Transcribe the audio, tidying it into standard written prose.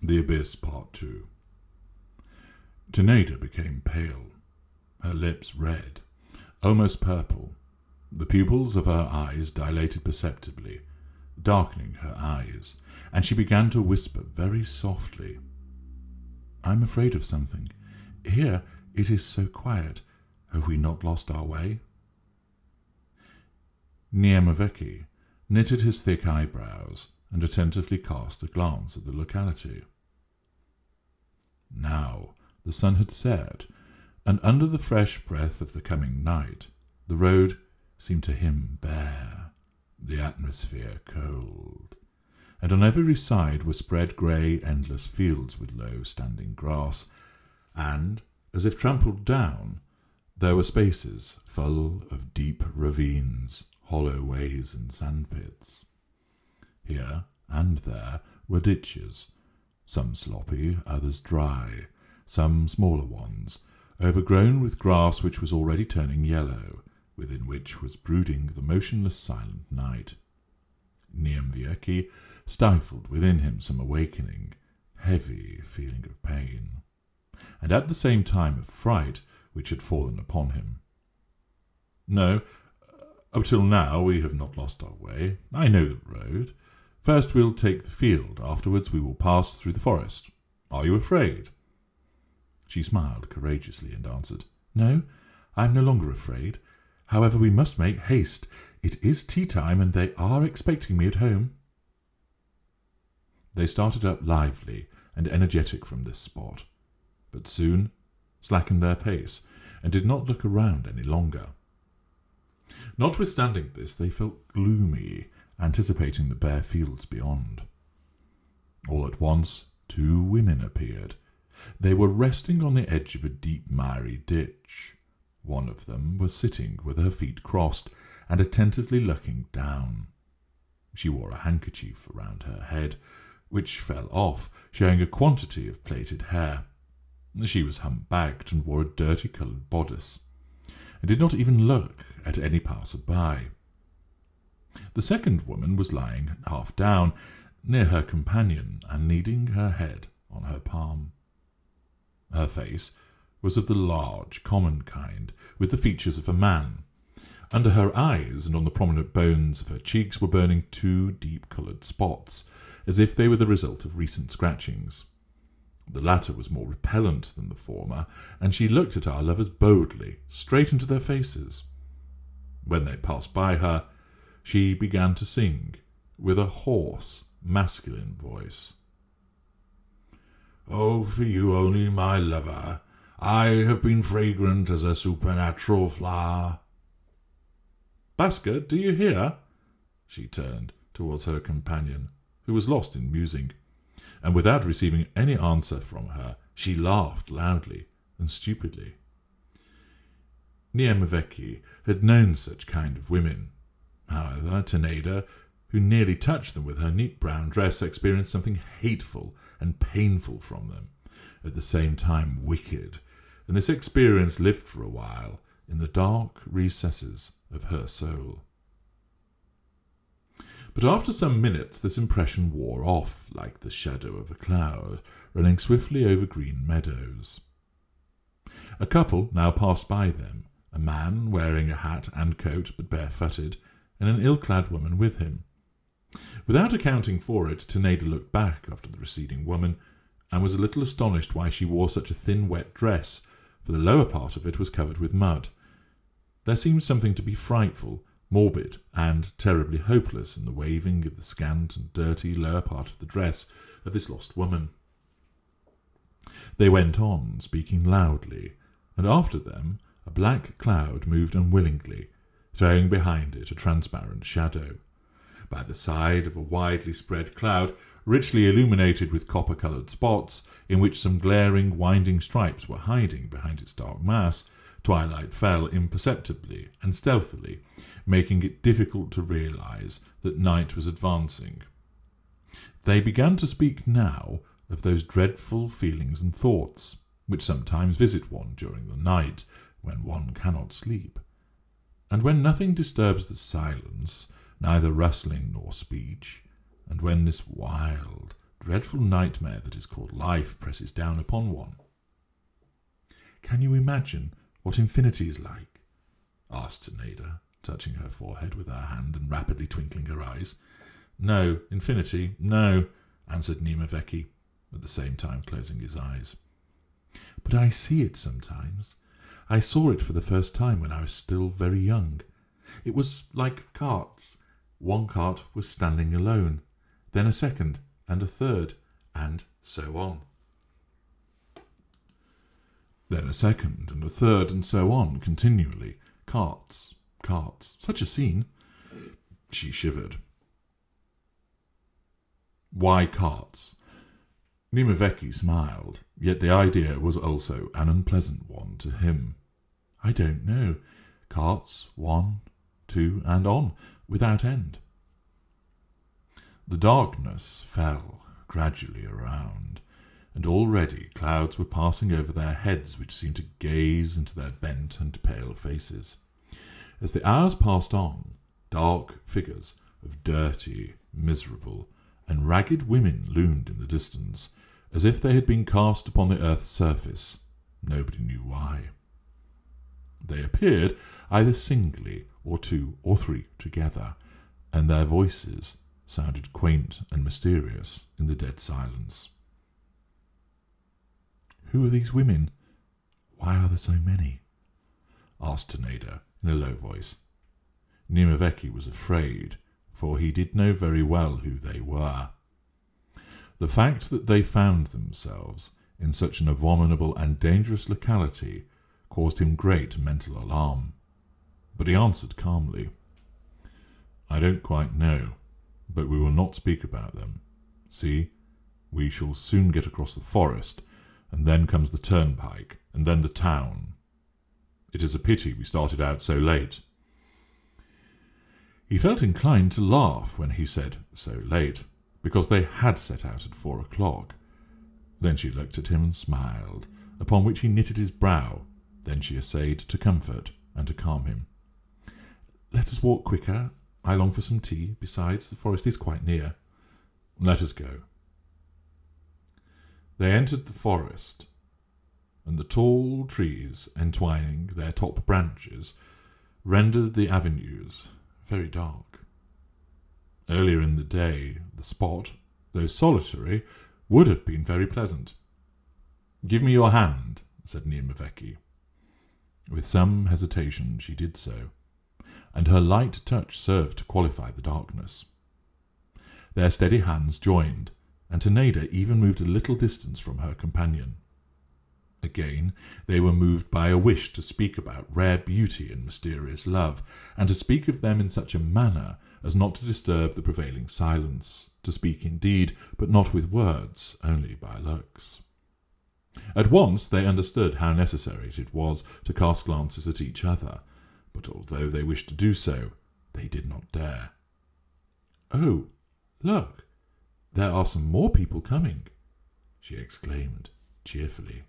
The Abyss Part 2. Zinaida became pale, her lips red, almost purple. The pupils of her eyes dilated perceptibly, darkening her eyes, and she began to whisper very softly. "I'm afraid of something. Here it is so quiet. Have we not lost our way?" Nemovetsky knitted his thick eyebrows and attentively cast a glance at the locality. Now the sun had set, and under the fresh breath of the coming night, the road seemed to him bare, the atmosphere cold, and on every side were spread grey, endless fields with low-standing grass, and, as if trampled down, there were spaces full of deep ravines, hollow ways, and sandpits. Here and there were ditches, some sloppy, others dry, some smaller ones, overgrown with grass which was already turning yellow, within which was brooding the motionless silent night. Nemovetsky stifled within him some awakening, heavy feeling of pain, and at the same time of fright which had fallen upon him. "No, up till now we have not lost our way. I know the road. First we'll take the field, afterwards we will pass through the forest. Are you afraid?" She smiled courageously and answered, "No, I am no longer afraid. However, we must make haste. It is tea-time, and they are expecting me at home." They started up lively and energetic from this spot, but soon slackened their pace and did not look around any longer. Notwithstanding this, they felt gloomy, anticipating the bare fields beyond. All at once 2 women appeared. They were resting on the edge of a deep miry ditch. One of them was sitting with her feet crossed and attentively looking down. She wore a handkerchief around her head, which fell off, showing a quantity of plaited hair. She was humpbacked and wore a dirty-coloured bodice, and did not even look at any passer-by. The second woman was lying half down, near her companion, and leaning her head on her palm. Her face was of the large, common kind, with the features of a man. Under her eyes and on the prominent bones of her cheeks were burning 2 deep-coloured spots, as if they were the result of recent scratchings. The latter was more repellent than the former, and she looked at our lovers boldly, straight into their faces. When they passed by her, she began to sing, with a hoarse, masculine voice. "Oh, for you only, my lover, I have been fragrant as a supernatural flower." "Basker, do you hear?" She turned towards her companion, who was lost in musing, and without receiving any answer from her, she laughed loudly and stupidly. Nemovetsky had known such kind of women. However, Zinaida, who nearly touched them with her neat brown dress, experienced something hateful and painful from them, at the same time wicked, and this experience lived for a while in the dark recesses of her soul. But after some minutes this impression wore off like the shadow of a cloud running swiftly over green meadows. A couple now passed by them, a man wearing a hat and coat but barefooted, and an ill-clad woman with him. Without accounting for it, Zinaida looked back after the receding woman, and was a little astonished why she wore such a thin wet dress, for the lower part of it was covered with mud. There seemed something to be frightful, morbid, and terribly hopeless in the waving of the scant and dirty lower part of the dress of this lost woman. They went on, speaking loudly, and after them a black cloud moved unwillingly, throwing behind it a transparent shadow. By the side of a widely spread cloud, richly illuminated with copper-coloured spots, in which some glaring, winding stripes were hiding behind its dark mass, twilight fell imperceptibly and stealthily, making it difficult to realize that night was advancing. They began to speak now of those dreadful feelings and thoughts, which sometimes visit one during the night, when one cannot sleep, and when nothing disturbs the silence, neither rustling nor speech, and when this wild, dreadful nightmare that is called life presses down upon one. Can you imagine what infinity is like? Asked Zinaida, touching her forehead with her hand and rapidly twinkling her eyes. No, infinity, no, answered Nemovetsky, at the same time closing his eyes. But I see it sometimes. I saw it for the first time when I was still very young. It was like carts. One cart was standing alone, then a second, and a third, and so on. Then a second, and a third, and so on, continually. Carts, carts. Such a scene. She shivered. Why carts? Nemovetsky smiled, yet the idea was also an unpleasant one to him. I don't know. Carts, 1, 2, and on, without end. The darkness fell gradually around, and already clouds were passing over their heads which seemed to gaze into their bent and pale faces. As the hours passed on, dark figures of dirty, miserable, and ragged women loomed in the distance, as if they had been cast upon the earth's surface. Nobody knew why. They appeared either singly or 2 or 3 together, and their voices sounded quaint and mysterious in the dead silence. Who are these women? Why are there so many? Asked Zinaida in a low voice. Nemovetsky was afraid, for he did know very well who they were. The fact that they found themselves in such an abominable and dangerous locality caused him great mental alarm, but he answered calmly, I don't quite know, but we will not speak about them. See, we shall soon get across the forest, and then comes the turnpike, and then the town. It is a pity we started out so late. He felt inclined to laugh when he said so late, because they had set out at 4 o'clock. Then she looked at him and smiled, upon which he knitted his brow. Then she essayed to comfort and to calm him. Let us walk quicker. I long for some tea. Besides, the forest is quite near. Let us go. They entered the forest, and the tall trees entwining their top branches rendered the avenues very dark. Earlier in the day, the spot, though solitary, would have been very pleasant. Give me your hand, said Nemovetsky. With some hesitation she did so, and her light touch served to qualify the darkness. Their steady hands joined, and Zinaida even moved a little distance from her companion. Again they were moved by a wish to speak about rare beauty and mysterious love, and to speak of them in such a manner as not to disturb the prevailing silence, to speak indeed, but not with words, only by looks. At once they understood how necessary it was to cast glances at each other, but although they wished to do so, they did not dare. Oh, look, there are some more people coming, she exclaimed cheerfully.